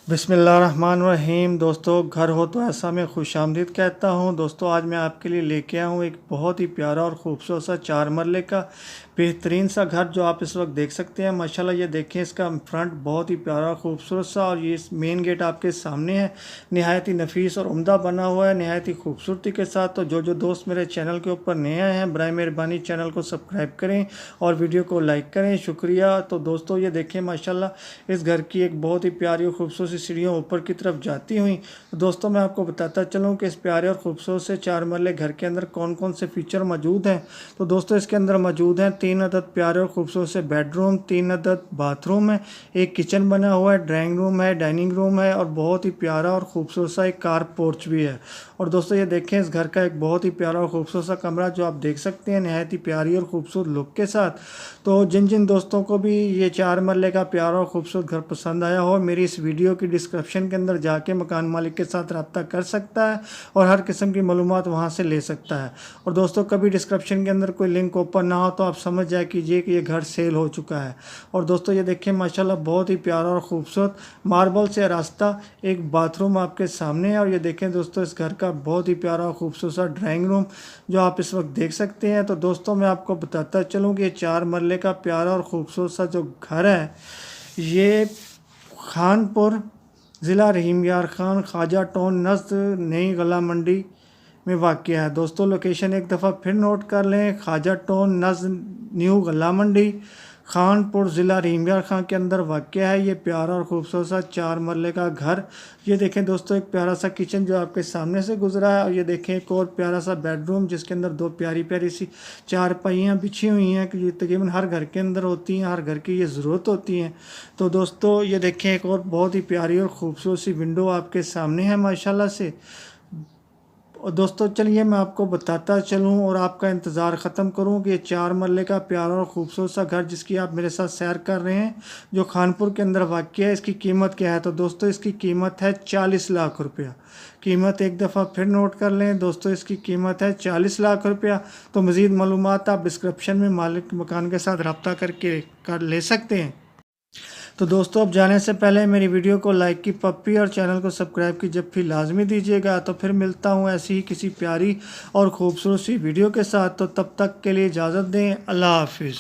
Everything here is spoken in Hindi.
बिस्मिल्लाहिर्रहमानिर्रहीम। दोस्तों, घर हो तो ऐसा मैं खुशामदीद कहता हूं। दोस्तों, आज मैं आपके लिए लेके आया हूं एक बहुत ही प्यारा और ख़ूबसूरत सा 4 मरले का बेहतरीन सा घर जो आप इस वक्त देख सकते हैं। माशाल्लाह ये देखें, इसका फ्रंट बहुत ही प्यारा खूबसूरत सा, और ये मेन गेट आपके सामने है। नहायत ही नफीस और उम्दा बना हुआ है, नहायत ही खूबसूरती के साथ। तो जो दोस्त मेरे चैनल के ऊपर नए आए हैं, बराए मेहरबानी चैनल को सब्सक्राइब करें और वीडियो को लाइक करें, शुक्रिया। तो दोस्तों, ये देखें माशाल्लाह इस घर की एक बहुत ही प्यारी और खूबसूरत सीढ़ियों ऊपर की तरफ जाती हुई। तो दोस्तों, मैं आपको बताता चलूं कि इस प्यारे और खूबसूरत से 4 मरले घर के अंदर कौन कौन से फीचर मौजूद हैं। तो दोस्तों, इसके अंदर मौजूद हैं 3 अदद प्यारे और खूबसूरत से बेडरूम, 3 अदद बाथरूम है, एक किचन बना हुआ है, ड्राइंग रूम है, डाइनिंग रूम है, और बहुत ही प्यारा और खूबसूरत सा एक कार पोर्च भी है। और दोस्तों, ये देखें, इस घर का एक बहुत ही प्यारा और खूबसूरत सा कमरा जो आप देख सकते हैं, नहायत ही प्यारी और खूबसूरत लुक के साथ। तो जिन दोस्तों को भी ये 4 मरले का प्यारा और खूबसूरत घर पसंद आया हो, मेरी इस वीडियो की डिस्क्रिप्शन के अंदर जाके मकान मालिक के साथ रब्ता कर सकता है और हर किस्म की मालूमात वहाँ से ले सकता है। और दोस्तों, कभी डिस्क्रिप्शन के अंदर कोई लिंक ओपन ना हो तो आप समझ जाए कीजिए कि ये घर सेल हो चुका है। और दोस्तों, ये देखिए माशाल्लाह बहुत ही प्यारा और खूबसूरत मार्बल से रास्ता एक बाथरूम आपके सामने है। और ये देखें दोस्तों, इस घर का बहुत ही प्यारा और खूबसूरत सा ड्राइंग रूम जो आप इस वक्त देख सकते हैं। तो दोस्तों, मैं आपको बताता चलूँ कि ये 4 मरले का प्यारा और खूबसूरत सा जो घर है, ये खानपुर ज़िला रहीम यार खान, ख्वाजा टाउन, नज़द नई गला मंडी में वाक़या है। दोस्तों, लोकेशन एक दफ़ा फिर नोट कर लें, ख्वाजा टाउन, नज़द न्यू गला मंडी, खानपुर ज़िला रहीम यार खान के अंदर वाक़या है ये प्यारा और खूबसूरत सा 4 मरले का घर। ये देखें दोस्तों, एक प्यारा सा किचन जो आपके सामने से गुजरा है, और ये देखें एक और प्यारा सा बेडरूम जिसके अंदर 2 प्यारी प्यारी सी चारपाइयाँ बिछी हुई हैं कि तकरीबन हर घर के अंदर होती हैं, हर घर की ये ज़रूरत होती हैं। तो दोस्तों, ये देखें एक और बहुत ही प्यारी और ख़ूबसूरत सी विंडो आपके सामने है माशाल्लाह से। और दोस्तों, चलिए मैं आपको बताता चलूं और आपका इंतज़ार ख़त्म करूं कि ये 4 मरले का प्यारा और ख़ूबसूरत सा घर जिसकी आप मेरे साथ सैर कर रहे हैं, जो खानपुर के अंदर वाक़या है, इसकी कीमत क्या है। तो दोस्तों, इसकी कीमत है 40 लाख रुपया। कीमत एक दफ़ा फिर नोट कर लें दोस्तों, इसकी कीमत है 40 लाख रुपया। तो मज़ीद मालूमात आप डिस्क्रिप्शन में मालिक मकान के साथ रब्ता करके ले सकते हैं। तो दोस्तों, अब जाने से पहले मेरी वीडियो को लाइक की पप्पी और चैनल को सब्सक्राइब की जब भी लाजमी दीजिएगा। तो फिर मिलता हूँ ऐसी ही किसी प्यारी और ख़ूबसूरत सी वीडियो के साथ। तो तब तक के लिए इजाज़त दें। अल्लाह हाफिज़।